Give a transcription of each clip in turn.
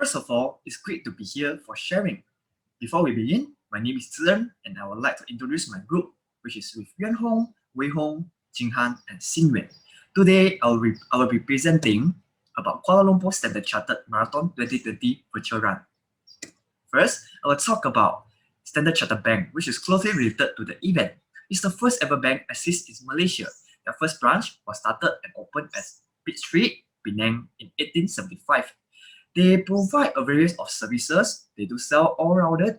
First of all, it's great to be here for sharing. Before we begin, my name is Tze Ern, and I would like to introduce my group, which is with Yuan Hong, Wei Hong, Jing Han, and Sin Yuen. Today, I will be presenting about Kuala Lumpur Standard Chartered Marathon 2020 virtual run. First, I will talk about Standard Chartered Bank, which is closely related to the event. It's the first ever bank assist in Malaysia. Their first branch was started and opened at Pitt Street, Penang in 1875. They provide a variety of services. They do sell all-rounded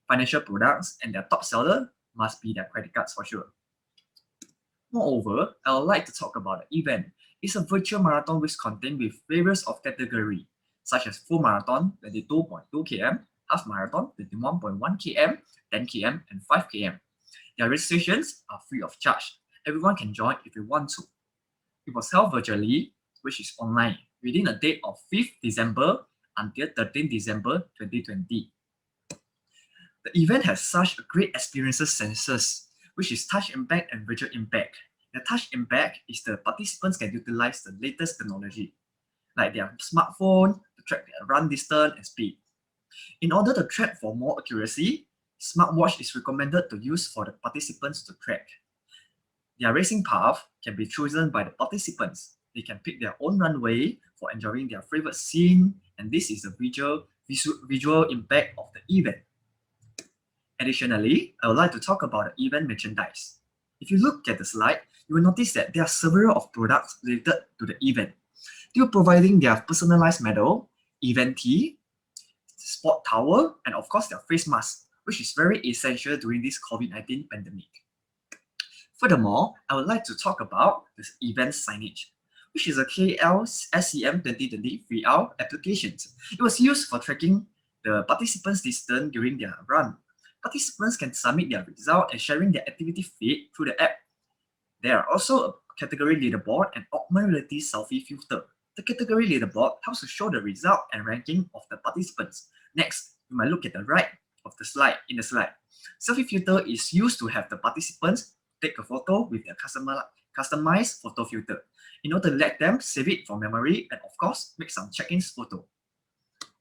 financial products, and their top seller must be their credit cards for sure. Moreover, I would like to talk about the event. It's a virtual marathon which contains with various of categories, such as full marathon 22.2 km, half marathon 21.1 km, 10 km, and 5 km. Their registrations are free of charge. Everyone can join if they want to. It was held virtually, which is online, within a date of 5th December until 13th December 2020. The event has such a great experiences senses, which is touch impact and virtual impact. The touch impact is the participants can utilize the latest technology, like their smartphone to track their run distance and speed. In order to track for more accuracy, smartwatch is recommended to use for the participants to track. Their racing path can be chosen by the participants. They can pick their own runway for enjoying their favorite scene, and this is the visual impact of the event. Additionally, I would like to talk about the event merchandise. If you look at the slide, you will notice that there are several of products related to the event. They are providing their personalized medal, event tee, sport towel, and of course their face mask, which is very essential during this COVID-19 pandemic. Furthermore, I would like to talk about this event signage, which is a KLSCM 2020 VR application. It was used for tracking the participants' distance during their run. Participants can submit their result and sharing their activity feed through the app. There are also a category leaderboard and augmented reality selfie filter. The category leaderboard helps to show the result and ranking of the participants. Next, you might look at the right of the slide. In the slide, selfie filter is used to have the participants take a photo with their customized photo filter in order to let them save it for memory and of course make some check-in photo.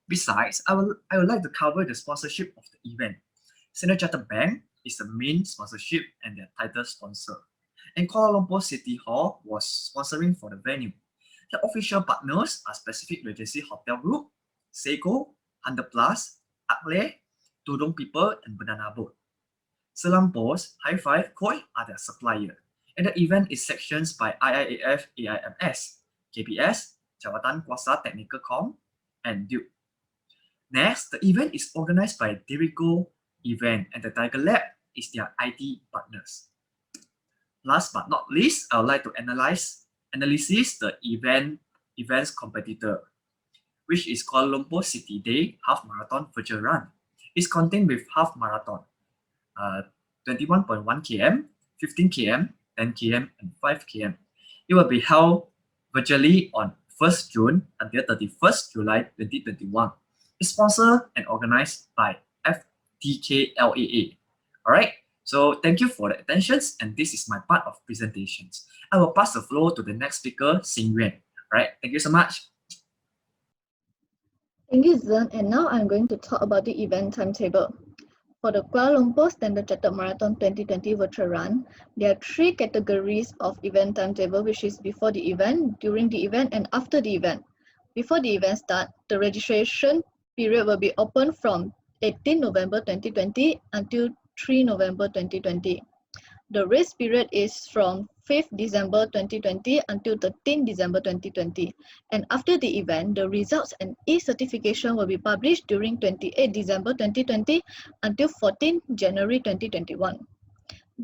Besides, I would like to cover the sponsorship of the event. Standard Chartered Bank is the main sponsorship and their title sponsor. And Kuala Lumpur City Hall was sponsoring for the venue. The official partners are Pacific Regency Hotel Group, Seiko, 100 Plus, Akle, Tudong People, and Banana Boat. Selam Post, High Five, Koi are their supplier. And the event is sections by IIAF AIMS, KPS, Jabatan Kuasa Technical Com, and Duke. Next, the event is organized by Dirigo Event, and the Tiger Lab is their IT partners. Last but not least, I would like to analyze the event's competitor, which is Kuala Lumpur City Day Half Marathon Virtual Run. It's contained with half marathon, 21.1 km, 15 km, 10 km, and 5 km. It will be held virtually on 1st June until 31st July 2021. It's sponsored and organized by FTKLAA. Alright, so thank you for the attention, and this is my part of presentations. I will pass the floor to the next speaker, Sin Yuen. Alright, thank you so much. Thank you, Zhen. And now I'm going to talk about the event timetable. For the Kuala Lumpur Standard Chartered Marathon 2020 virtual run, there are 3 categories of event timetable, which is before the event, during the event, and after the event. Before the event start, the registration period will be open from 18 November 2020 until 3 November 2020. The race period is from 5th December 2020 until 13 December 2020. And after the event, the results and e-certification will be published during 28 December 2020 until 14 January 2021.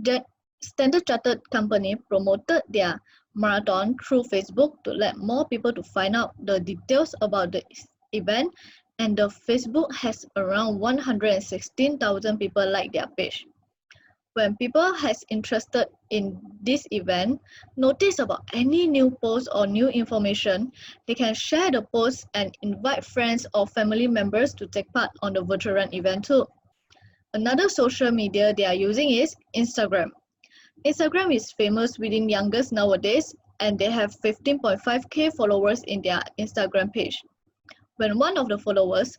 That Standard Chartered Company promoted their marathon through Facebook to let more people to find out the details about the event, and the Facebook has around 116,000 people like their page. When people has interested in this event, notice about any new post or new information, they can share the post and invite friends or family members to take part on the virtual run event too. Another social media they are using is Instagram. Instagram is famous within youngest nowadays, and they have 15.5k followers in their Instagram page. when one of the followers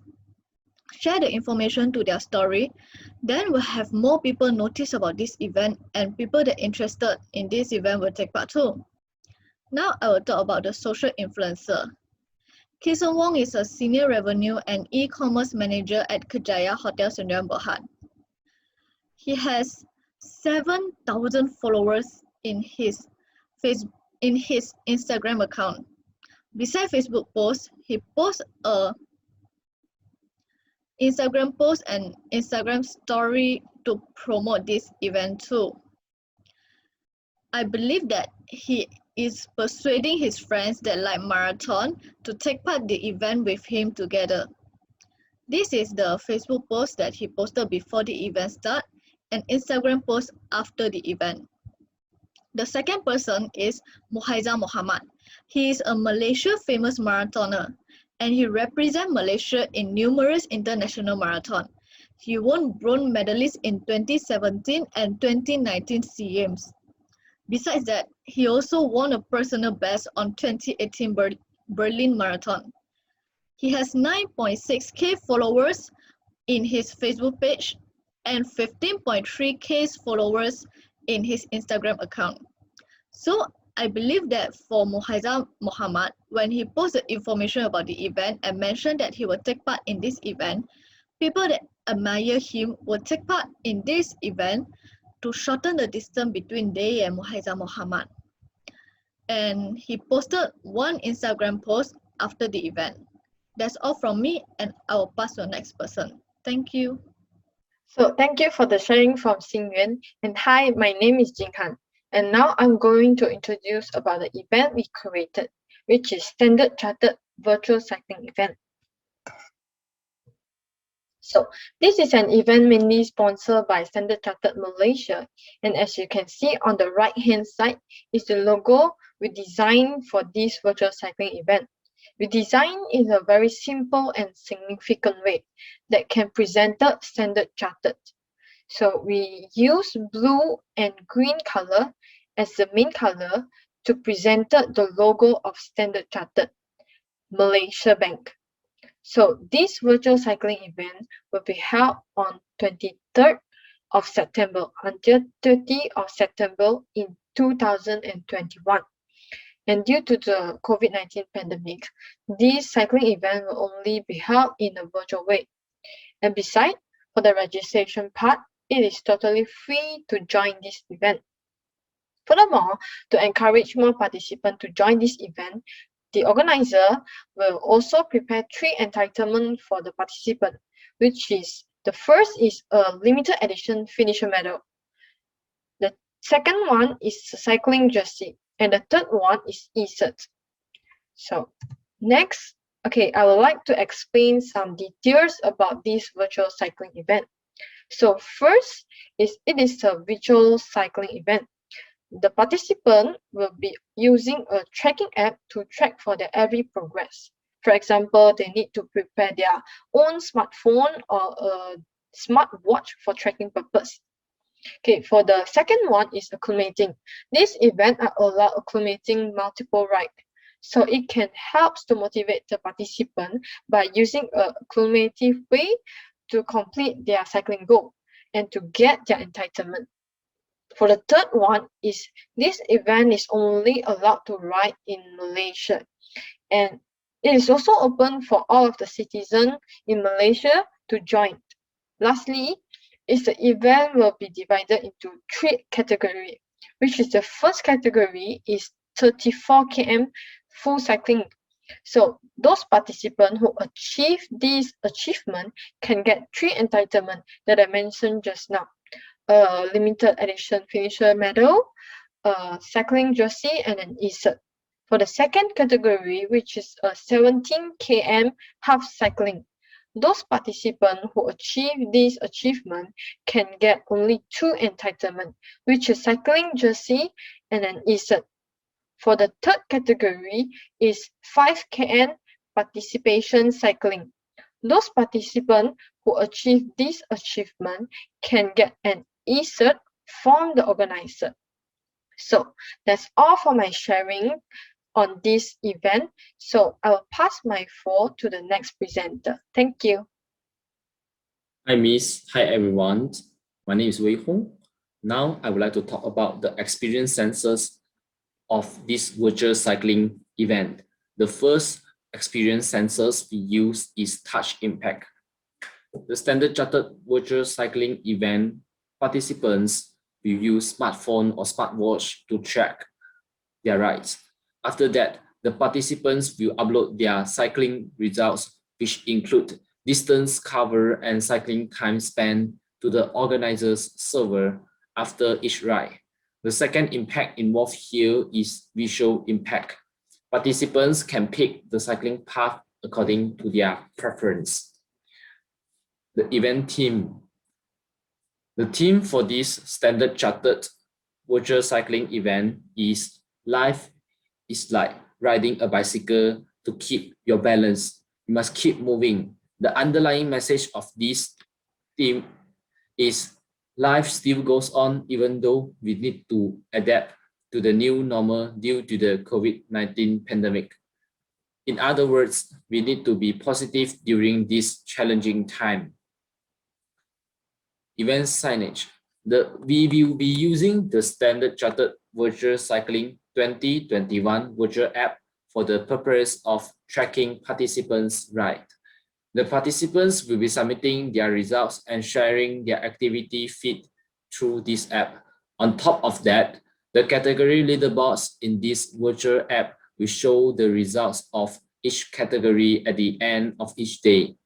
share the information to their story, then we'll have more people notice about this event and people that are interested in this event will take part too. Now I will talk about the social influencer. Sin Wong is a senior revenue and e-commerce manager at Kejaya Hotel Sin Yuen, Berhad. He has 7,000 followers in his Instagram account. Besides Facebook posts, he posts a Instagram post and Instagram story to promote this event too. I believe that he is persuading his friends that like marathon to take part the event with him together. This is the Facebook post that he posted before the event start and Instagram post after the event. The second person is Muhaiza Muhammad. He is a Malaysia famous marathoner and he represents Malaysia in numerous international marathon. He won bronze medalist in 2017 and 2019 CMs. Besides that, he also won a personal best on 2018 Berlin Marathon. He has 9.6k followers in his Facebook page and 15.3k followers in his Instagram account. So I believe that for Muhaiza Muhammad, when he posted information about the event and mentioned that he will take part in this event, people that admire him will take part in this event to shorten the distance between they and Muhaiza Muhammad. And he posted one Instagram post after the event. That's all from me and I will pass to the next person. Thank you. So thank you for the sharing from Sin Yuen. And hi, my name is Jing Han. And now I'm going to introduce about the event we created, which is Standard Chartered Virtual Cycling Event. So this is an event mainly sponsored by Standard Chartered Malaysia. And as you can see on the right hand side is the logo we designed for this virtual cycling event. We designed in a very simple and significant way that can present Standard Chartered. So we use blue and green color as the main color to present the logo of Standard Chartered Malaysia Bank. So this virtual cycling event will be held on 23rd of September until 30th of September in 2021. And due to the COVID-19 pandemic, this cycling event will only be held in a virtual way. And besides, for the registration part, it is totally free to join this event. Furthermore, to encourage more participants to join this event, the organizer will also prepare 3 entitlements for the participant, which is the first is a limited edition finisher medal. The second one is a cycling jersey, and the third one is e-cert. So next, I would like to explain some details about this virtual cycling event. So first is it is a virtual cycling event. The participant will be using a tracking app to track for their every progress. For example, they need to prepare their own smartphone or a smartwatch for tracking purpose. For the second one is acclimating. This event allows acclimating multiple rides. So it can help to motivate the participant by using a acclimative way to complete their cycling goal and to get their entitlement. For the third one is this event is only allowed to ride in Malaysia, and it is also open for all of the citizens in Malaysia to join. Lastly, the event will be divided into 3 categories, which is the first category is 34 km full cycling. So those participants who achieve this achievement can get 3 entitlements that I mentioned just now. A limited edition finisher medal, a cycling jersey, and an e-cert. For the second category, which is a 17 km half cycling, those participants who achieve this achievement can get only 2 entitlements, which is cycling jersey and an e-cert. For the third category is 5 km participation cycling. Those participants who achieve this achievement can get an e-cert from the organizer. So that's all for my sharing. on this event. So I will pass my floor to the next presenter. Thank you. Hi, Miss. Hi, everyone. My name is Wei Hong. Now, I would like to talk about the experience sensors of this virtual cycling event. The first experience sensors we use is touch impact. The Standard Chartered virtual cycling event participants will use smartphone or smartwatch to track their rides. After that, the participants will upload their cycling results, which include distance covered and cycling time spent, to the organizer's server after each ride. The second impact involved here is visual impact. Participants can pick the cycling path according to their preference. The event theme. The theme for this Standard Chartered virtual cycling event is "Life is like riding a bicycle to keep your balance. You must keep moving." The underlying message of this theme is life still goes on even though we need to adapt to the new normal due to the COVID-19 pandemic. In other words, we need to be positive during this challenging time. Event signage. We will be using the Standard Chartered Virtual Cycling 2021 virtual app for the purpose of tracking participants' ride. The participants will be submitting their results and sharing their activity feed through this app. On top of that, the category leaderboards in this virtual app will show the results of each category at the end of each day.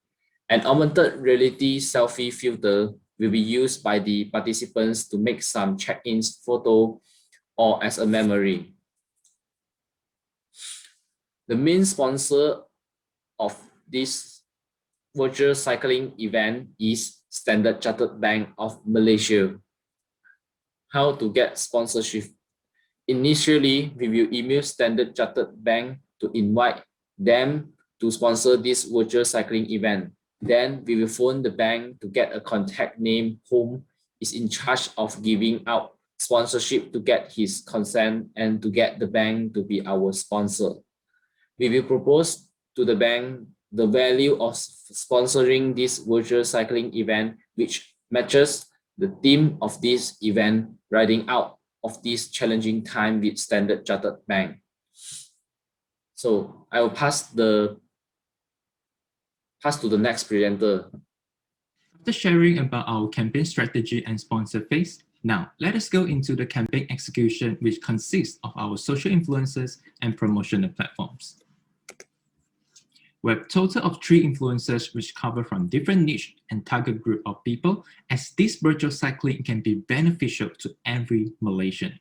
An augmented reality selfie filter will be used by the participants to make some check-ins photo or as a memory. The main sponsor of this virtual cycling event is Standard Chartered Bank of Malaysia. How to get sponsorship? Initially, we will email Standard Chartered Bank to invite them to sponsor this virtual cycling event. Then we will phone the bank to get a contact name whom is in charge of giving out sponsorship to get his consent and to get the bank to be our sponsor. We will propose to the bank the value of sponsoring this virtual cycling event, which matches the theme of this event, riding out of this challenging time with Standard Chartered Bank. So I will pass to the next presenter. After sharing about our campaign strategy and sponsor phase, now let us go into the campaign execution, which consists of our social influencers and promotional platforms. We have a total of 3 influencers which cover from different niche and target group of people, as this virtual cycling can be beneficial to every Malaysian.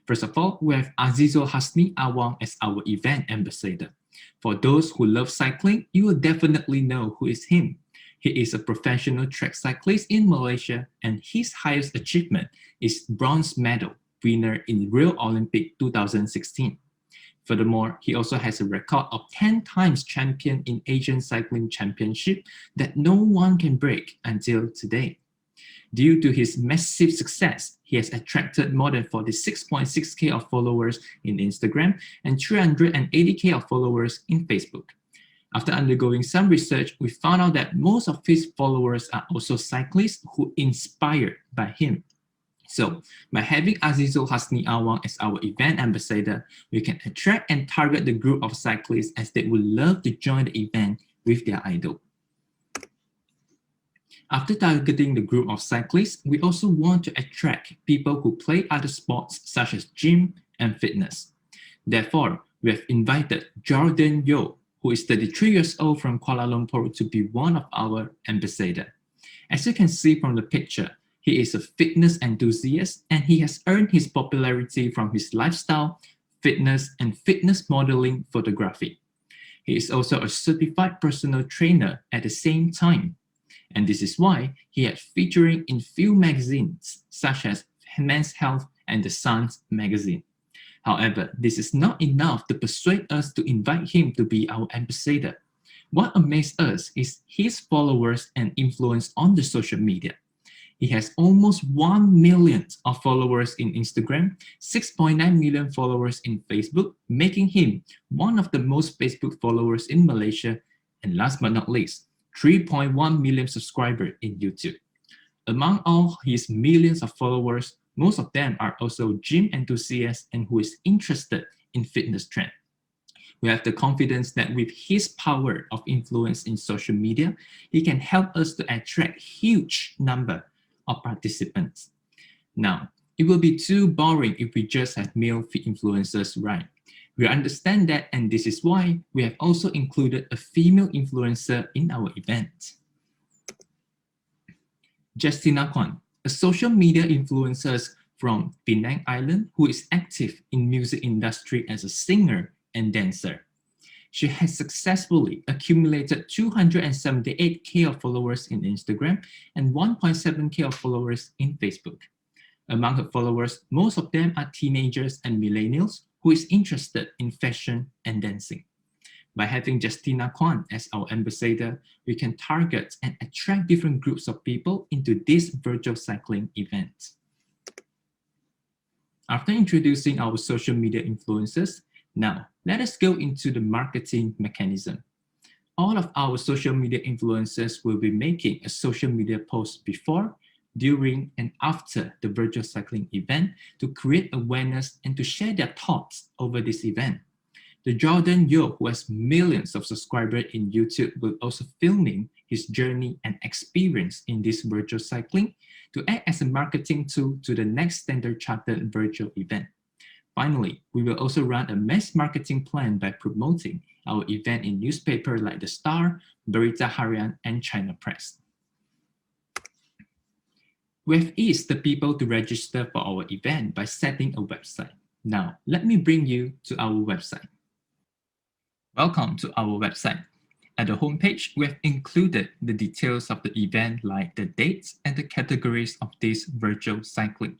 First of all, we have Azizul Hasni Awang as our event ambassador. For those who love cycling, you will definitely know who is him. He is a professional track cyclist in Malaysia, and his highest achievement is bronze medal winner in Rio Olympic 2016. Furthermore, he also has a record of 10 times champion in Asian Cycling Championship that no one can break until today. Due to his massive success, he has attracted more than 46.6k of followers in Instagram and 380k of followers in Facebook. After undergoing some research, we found out that most of his followers are also cyclists who inspired by him. So, by having Azizul Hasni Awang as our event ambassador, we can attract and target the group of cyclists as they would love to join the event with their idol. After targeting the group of cyclists, we also want to attract people who play other sports such as gym and fitness. Therefore, we have invited Jordan Yo, who is 33 years old from Kuala Lumpur, to be one of our ambassadors. As you can see from the picture, he is a fitness enthusiast and he has earned his popularity from his lifestyle, fitness, and fitness modeling photography. He is also a certified personal trainer at the same time. And this is why he had featuring in few magazines such as Men's Health and The Sun's magazine. However, this is not enough to persuade us to invite him to be our ambassador. What amazed us is his followers and influence on the social media. He has almost 1 million of followers in Instagram, 6.9 million followers in Facebook, making him one of the most Facebook followers in Malaysia, and last but not least, 3.1 million subscribers in YouTube. Among all his millions of followers, most of them are also gym enthusiasts and who is interested in fitness trend. We have the confidence that with his power of influence in social media, he can help us to attract huge number of participants. Now, it will be too boring if we just have male fit influencers, right? We understand that, and this is why we have also included a female influencer in our event. Justina Kwan, a social media influencer from Penang Island who is active in music industry as a singer and dancer. She has successfully accumulated 278K of followers in Instagram and 1.7K of followers in Facebook. Among her followers, most of them are teenagers and millennials who is interested in fashion and dancing. By having Justina Kwan as our ambassador, we can target and attract different groups of people into this virtual cycling event. After introducing our social media influencers, now let us go into the marketing mechanism. All of our social media influencers will be making a social media post before, during, and after the virtual cycling event to create awareness and to share their thoughts over this event. The Jordan Yo, who has millions of subscribers in YouTube, will also filming his journey and experience in this virtual cycling to act as a marketing tool to the next Standard Chartered virtual event. Finally, we will also run a mass marketing plan by promoting our event in newspapers like The Star, Berita Harian, and China Press. We have eased the people to register for our event by setting a website. Now, let me bring you to our website. Welcome to our website. At the homepage, we have included the details of the event like the dates and the categories of this virtual cycling.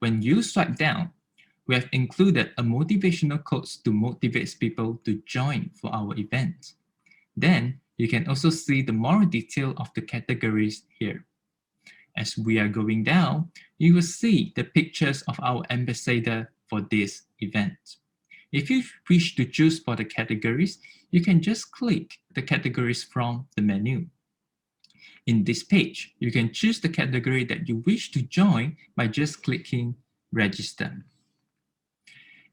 When you swipe down, we have included a motivational quote to motivate people to join for our event. Then, you can also see the more detail of the categories here. As we are going down, you will see the pictures of our ambassador for this event. If you wish to choose for the categories, you can just click the categories from the menu. In this page, you can choose the category that you wish to join by just clicking Register.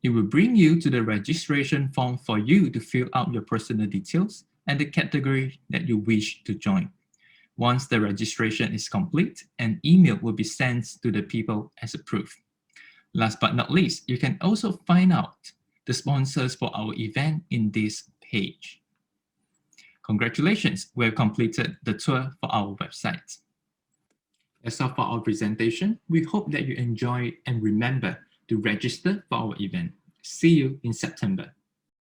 It will bring you to the registration form for you to fill out your personal details and the category that you wish to join. Once the registration is complete, an email will be sent to the people as a proof. Last but not least, you can also find out the sponsors for our event in this page. Congratulations, we have completed the tour for our website. That's all for our presentation. We hope that you enjoy and remember to register for our event. See you in September.